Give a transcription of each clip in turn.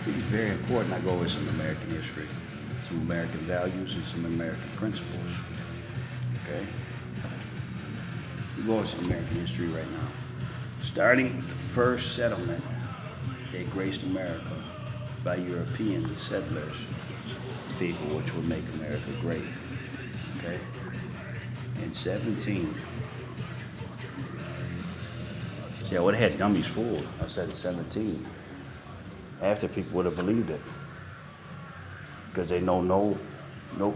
think it's very important I go over some American history, some American values, and some American principles. Okay? We go over some American history right now. Starting with the first settlement that graced America by European settlers, people which would make America great. Okay? In 17. See, I would have had dummies fooled. I said 17. After people would have believed it. Because they know no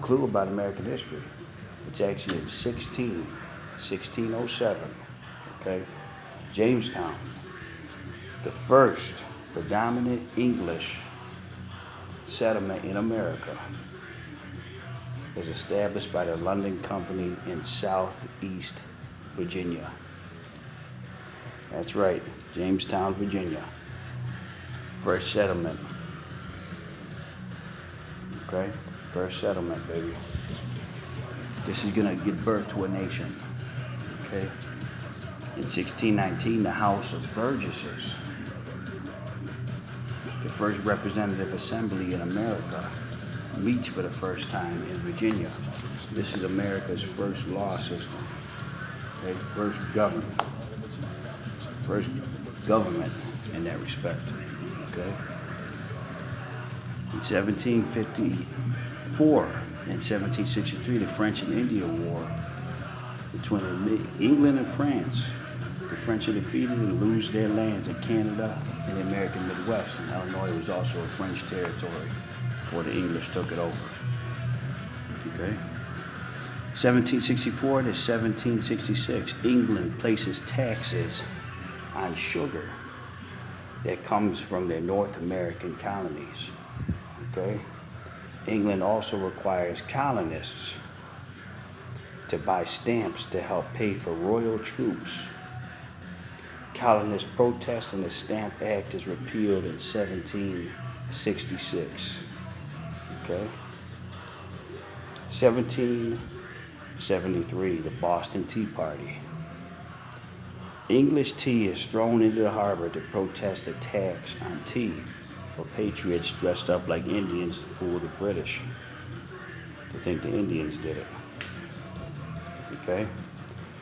clue about American history. It's actually in 1607. Okay? Jamestown, the first predominant English settlement in America, was established by the London Company in Southeast Virginia. That's right, Jamestown, Virginia. First settlement. Okay? First settlement, baby. This is gonna give birth to a nation. Okay? In 1619, the House of Burgesses, the first representative assembly in America, meets for the first time in Virginia. This is America's first law system. Okay? First government in that respect. Okay? In 1754 and 1763, the French and Indian War between England and France. The French are defeated and lose their lands in Canada and the American Midwest. And Illinois was also a French territory before the English took it over. Okay? 1764 to 1766, England places taxes on sugar that comes from their North American colonies. Okay? England also requires colonists to buy stamps to help pay for royal troops. Colonists protest and the Stamp Act is repealed in 1766. Okay? 1773, the Boston Tea Party. English tea is thrown into the harbor to protest a tax on tea, for patriots dressed up like Indians to fool the British. They think the Indians did it. Okay?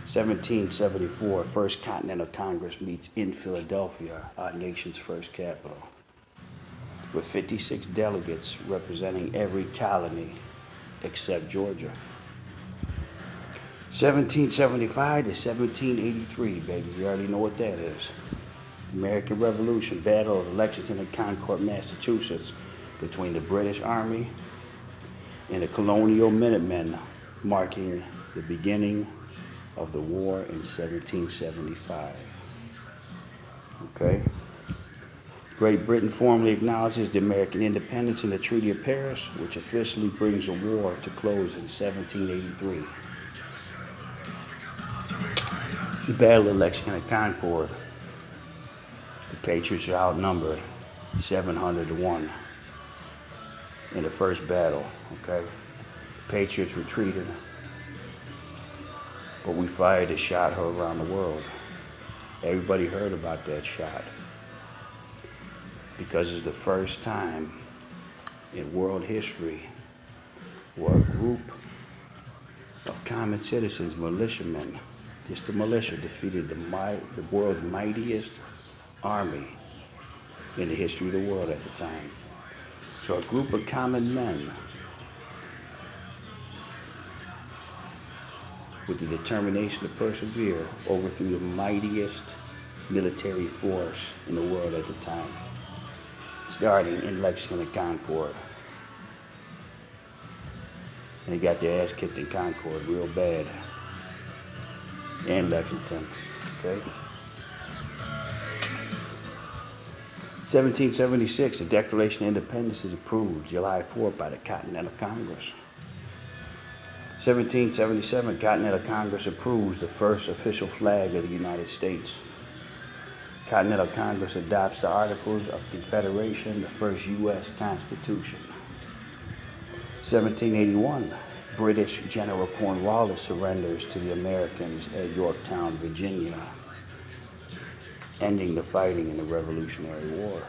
1774, First Continental Congress meets in Philadelphia, our nation's first capital, with 56 delegates representing every colony except Georgia. 1775 to 1783, baby. You already know what that is. American Revolution, Battle of Lexington and Concord, Massachusetts, between the British Army and the Colonial Minutemen, marking the beginning of the war in 1775. Okay? Great Britain formally acknowledges the American independence in the Treaty of Paris, which officially brings the war to close in 1783. The Battle of Lexington and Concord. The Patriots are outnumbered 700 to 1 in the first battle. Okay? Patriots retreated, but we fired a shot heard around the world. Everybody heard about that shot because it's the first time in world history where a group of common citizens, militiamen, just the militia, defeated the world's mightiest army in the history of the world at the time. So a group of common men with the determination to persevere overthrew the mightiest military force in the world at the time, starting in Lexington and Concord. And they got their ass kicked in Concord real bad. And Lexington, okay? 1776, the Declaration of Independence is approved July 4th by the Continental Congress. 1777, Continental Congress approves the first official flag of the United States. Continental Congress adopts the Articles of Confederation, the first U.S. Constitution. 1781, British General Cornwallis surrenders to the Americans at Yorktown, Virginia, ending the fighting in the Revolutionary War.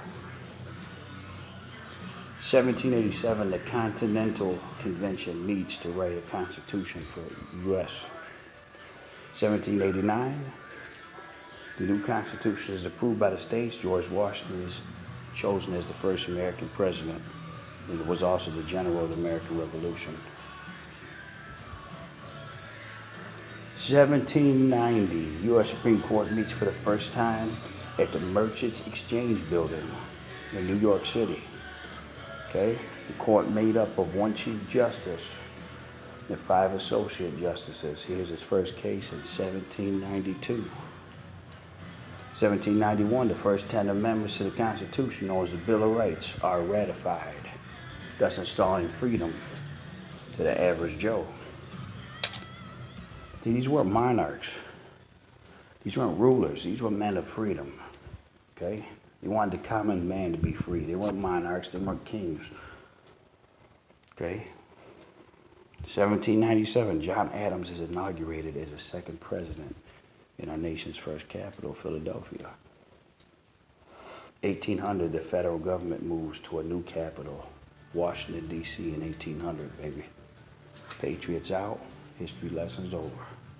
1787, the Continental Convention meets to write a constitution for U.S. 1789, the new Constitution is approved by the states. George Washington is chosen as the first American president. He was also the general of the American Revolution. 1790, U.S. Supreme Court meets for the first time at the Merchants Exchange Building in New York City. Okay, the court made up of one Chief Justice and 5 associate justices. Here's his first case in 1792. 1791, the first 10 amendments to the Constitution, known as the Bill of Rights, are ratified, thus installing freedom to the average Joe. See, these weren't monarchs. These weren't rulers. These were men of freedom. Okay? They wanted the common man to be free. They weren't monarchs. They weren't kings. Okay? 1797, John Adams is inaugurated as the second president in our nation's first capital, Philadelphia. 1800, the federal government moves to a new capital, Washington, D.C. in 1800, baby. Patriots out, history lessons over.